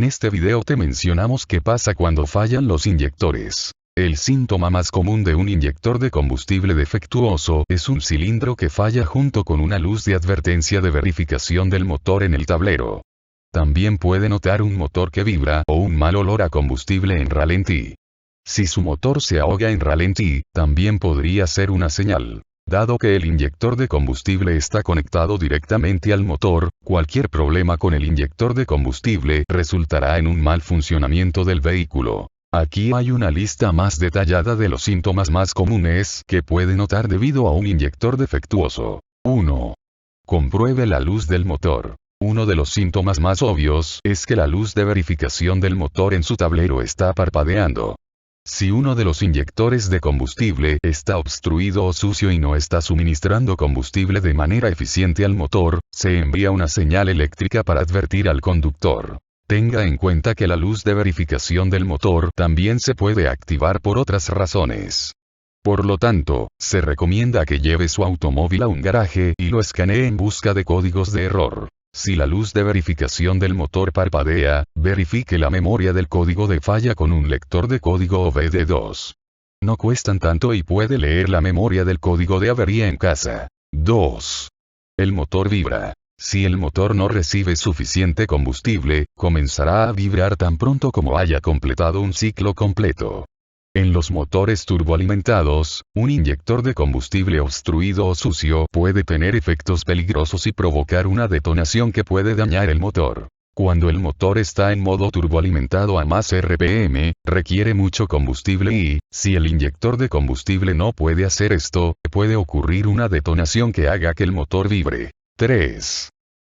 En este video te mencionamos qué pasa cuando fallan los inyectores. El síntoma más común de un inyector de combustible defectuoso es un cilindro que falla junto con una luz de advertencia de verificación del motor en el tablero. También puede notar un motor que vibra o un mal olor a combustible en ralentí. Si su motor se ahoga en ralentí, también podría ser una señal. Dado que el inyector de combustible está conectado directamente al motor, cualquier problema con el inyector de combustible resultará en un mal funcionamiento del vehículo. Aquí hay una lista más detallada de los síntomas más comunes que puede notar debido a un inyector defectuoso. 1. Compruebe la luz del motor. Uno de los síntomas más obvios es que la luz de verificación del motor en su tablero está parpadeando. Si uno de los inyectores de combustible está obstruido o sucio y no está suministrando combustible de manera eficiente al motor, se envía una señal eléctrica para advertir al conductor. Tenga en cuenta que la luz de verificación del motor también se puede activar por otras razones. Por lo tanto, se recomienda que lleve su automóvil a un garaje y lo escanee en busca de códigos de error. Si la luz de verificación del motor parpadea, verifique la memoria del código de falla con un lector de código OBD2. No cuestan tanto y puede leer la memoria del código de avería en casa. 2. El motor vibra. Si el motor no recibe suficiente combustible, comenzará a vibrar tan pronto como haya completado un ciclo completo. En los motores turboalimentados, un inyector de combustible obstruido o sucio puede tener efectos peligrosos y provocar una detonación que puede dañar el motor. Cuando el motor está en modo turboalimentado a más RPM, requiere mucho combustible y, si el inyector de combustible no puede hacer esto, puede ocurrir una detonación que haga que el motor vibre. 3.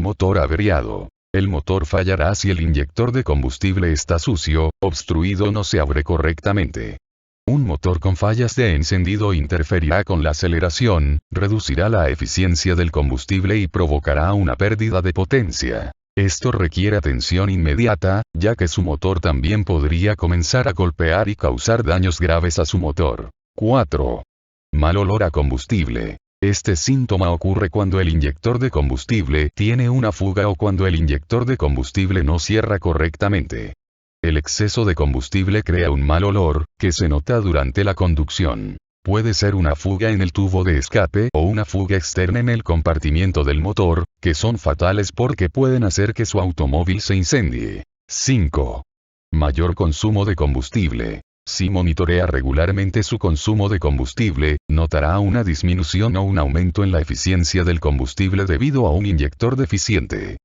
Motor averiado. El motor fallará si el inyector de combustible está sucio, obstruido o no se abre correctamente. Un motor con fallas de encendido interferirá con la aceleración, reducirá la eficiencia del combustible y provocará una pérdida de potencia. Esto requiere atención inmediata, ya que su motor también podría comenzar a golpear y causar daños graves a su motor. 4. Mal olor a combustible. Este síntoma ocurre cuando el inyector de combustible tiene una fuga o cuando el inyector de combustible no cierra correctamente. El exceso de combustible crea un mal olor, que se nota durante la conducción. Puede ser una fuga en el tubo de escape o una fuga externa en el compartimiento del motor, que son fatales porque pueden hacer que su automóvil se incendie. 5. Mayor consumo de combustible. Si monitorea regularmente su consumo de combustible, notará una disminución o un aumento en la eficiencia del combustible debido a un inyector deficiente.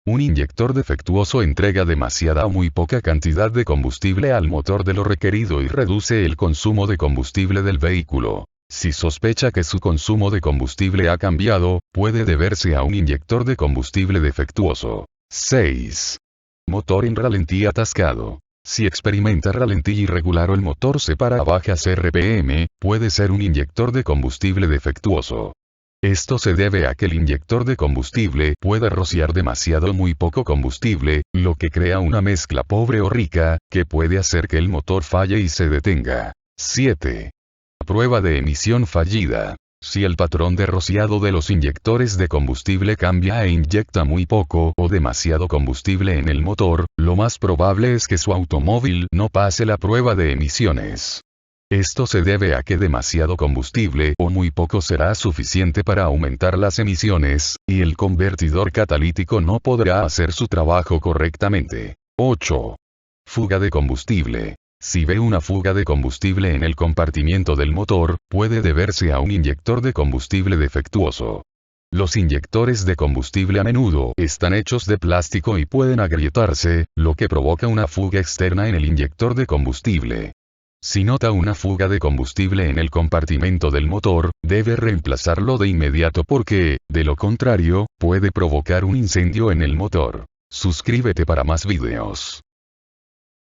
Un inyector defectuoso entrega demasiada o muy poca cantidad de combustible al motor de lo requerido y reduce el consumo de combustible del vehículo. Si sospecha que su consumo de combustible ha cambiado, puede deberse a un inyector de combustible defectuoso. 6. Motor en ralentí atascado. Si experimenta ralentí irregular o el motor se para a bajas RPM, puede ser un inyector de combustible defectuoso. Esto se debe a que el inyector de combustible puede rociar demasiado o muy poco combustible, lo que crea una mezcla pobre o rica, que puede hacer que el motor falle y se detenga. 7. Prueba de emisión fallida. Si el patrón de rociado de los inyectores de combustible cambia e inyecta muy poco o demasiado combustible en el motor, lo más probable es que su automóvil no pase la prueba de emisiones. Esto se debe a que demasiado combustible o muy poco será suficiente para aumentar las emisiones, y el convertidor catalítico no podrá hacer su trabajo correctamente. 8. Fuga de combustible. Si ve una fuga de combustible en el compartimiento del motor, puede deberse a un inyector de combustible defectuoso. Los inyectores de combustible a menudo están hechos de plástico y pueden agrietarse, lo que provoca una fuga externa en el inyector de combustible. Si nota una fuga de combustible en el compartimento del motor, debe reemplazarlo de inmediato porque, de lo contrario, puede provocar un incendio en el motor. Suscríbete para más videos.